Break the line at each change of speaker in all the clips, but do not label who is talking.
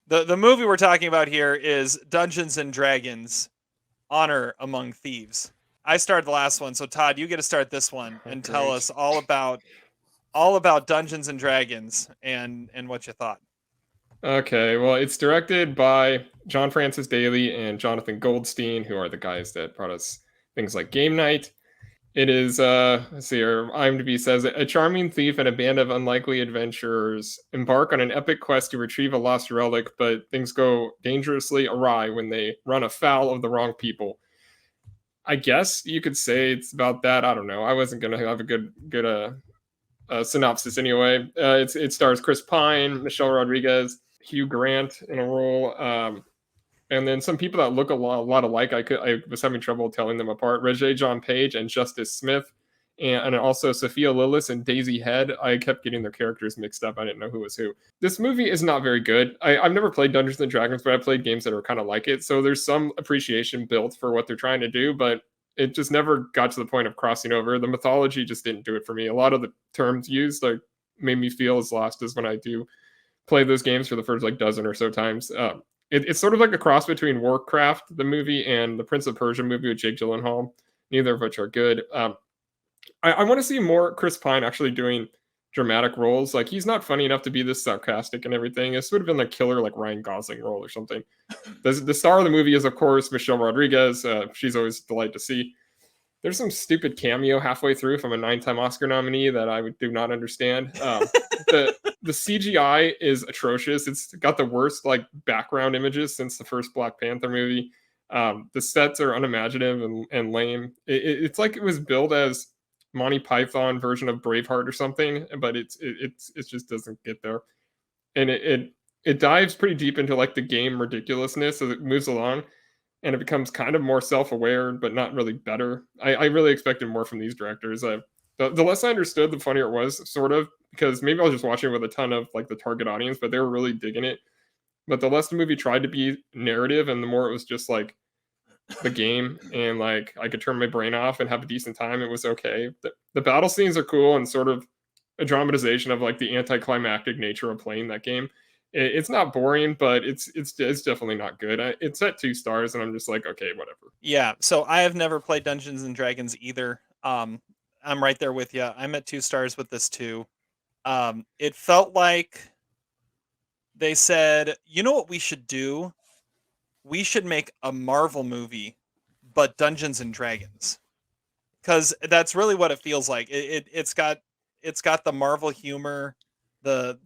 The movie we're talking about here is Dungeons and Dragons: Honor Among Thieves. I started the last one, so Todd, you get to start this one and tell
Great.
us all about Dungeons and Dragons and what you thought.
Okay, well, it's directed by John Francis Daly and Jonathan Goldstein, who are the guys that brought us things like Game Night. It is, let's see here, IMDb says a charming thief and a band of unlikely adventurers embark on an epic quest to retrieve a lost relic, but things go dangerously awry when they run afoul of the wrong people. I guess you could say it's about that. I don't know. I wasn't gonna have a good synopsis anyway. It stars Chris Pine, Michelle Rodriguez, Hugh Grant in a role, and then some people that look a lot alike. I was having trouble telling them apart. Rege Jean Page and Justice Smith, and also Sophia Lillis and Daisy Head. I kept getting their characters mixed up. I didn't know who was who. This movie is not very good. I've never played Dungeons and Dragons, but I played games that are kind of like it. So there's some appreciation built for what they're trying to do, but it just never got to the point of crossing over. The mythology just didn't do it for me. A lot of the terms used like made me feel as lost as when I do play those games for the first like dozen or so times. It's sort of like a cross between Warcraft, the movie, and the Prince of Persia movie with Jake Gyllenhaal, neither of which are good. I want to see more Chris Pine actually doing dramatic roles. Like he's not funny enough to be this sarcastic and everything. This would have been like killer, like Ryan Gosling role or something. The star of the movie is of course Michelle Rodriguez. She's always a delight to see. There's some stupid cameo halfway through from a 9-time Oscar nominee that I do not understand. The CGI is atrocious. It's got the worst like background images since the first Black Panther movie. The sets are unimaginative and lame. It's like it was billed as Monty Python version of Braveheart or something, but it just doesn't get there. And it dives pretty deep into like the game ridiculousness as it moves along, and it becomes kind of more self-aware, but not really better. I really expected more from these directors. The less I understood, the funnier it was, sort of, because maybe I was just watching it with a ton of like the target audience, but they were really digging it. But the less the movie tried to be narrative, and the more it was just like the game, and like I could turn my brain off and have a decent time. It was okay. The battle scenes are cool and sort of a dramatization of like the anticlimactic nature of playing that game. It's not boring, but it's definitely not good. It's at 2 stars, and I'm just like, okay, whatever.
Yeah, so I have never played Dungeons and Dragons either. I'm right there with you. I'm at 2 stars with this too. It felt like they said, you know what we should do? We should make a Marvel movie, but Dungeons and Dragons, because that's really what it feels like. It's got the Marvel humor, the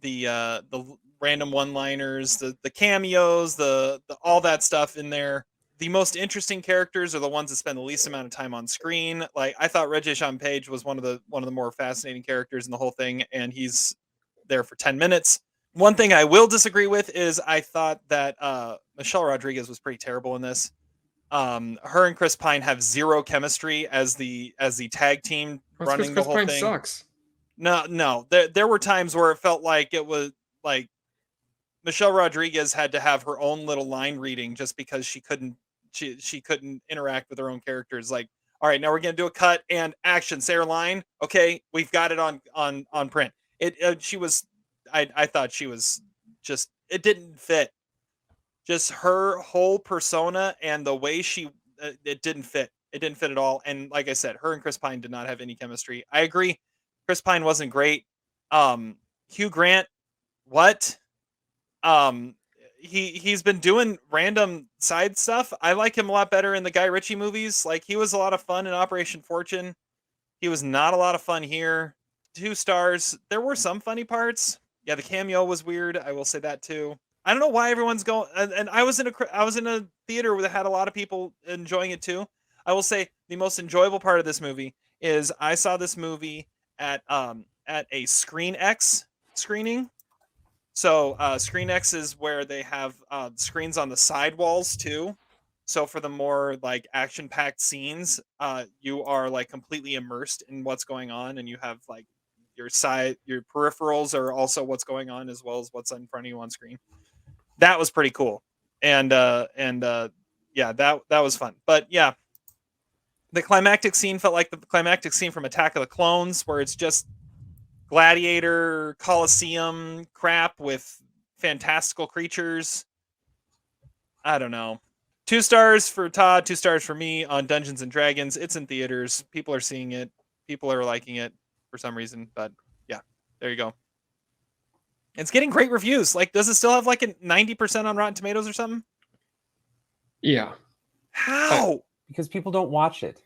random one-liners, the cameos, the all that stuff in there. The most interesting characters are the ones that spend the least amount of time on screen. Like I thought Reggie Jean Page was one of the more fascinating characters in the whole thing, and he's there for 10 minutes. One thing I will disagree with is I thought that Michelle Rodriguez was pretty terrible in this. Her and Chris Pine have zero chemistry as the tag team
That's because
running the
Chris
whole
Pine
thing.
sucks.
No. There were times where it felt like it was like Michelle Rodriguez had to have her own little line reading just because she couldn't interact with her own characters. Like, all right, now we're gonna do a cut and action. Say her line. Okay, we've got it on print. She was. I thought she was just. It didn't fit. Just her whole persona and the way she. It didn't fit. It didn't fit at all. And like I said, her and Chris Pine did not have any chemistry. I agree. Chris Pine wasn't great. Hugh Grant. What? Um, he's been doing random side stuff. I like him a lot better in the Guy Ritchie movies. Like he was a lot of fun in Operation Fortune. He was not a lot of fun here. 2 stars. There were some funny parts. Yeah, the cameo was weird. I will say that too. I don't know why everyone's going. And I was in a theater that had a lot of people enjoying it too. I will say the most enjoyable part of this movie is I saw this movie at a Screen X screening. So Screen X is where they have screens on the side walls too. So for the more like action-packed scenes, you are like completely immersed in what's going on, and you have like your peripherals are also what's going on as well as what's in front of you on screen. That was pretty cool, and yeah, that was fun. But yeah, the climactic scene felt like the climactic scene from Attack of the Clones, where it's just gladiator coliseum crap with fantastical creatures. I don't know. 2 stars for Todd, 2 stars for me on Dungeons and Dragons. It's in theaters. People are seeing it. People are liking it for some reason. But yeah, there you go. It's getting great reviews. Like, does it still have like a 90% on Rotten Tomatoes or something?
Yeah.
How?
Because people don't watch it.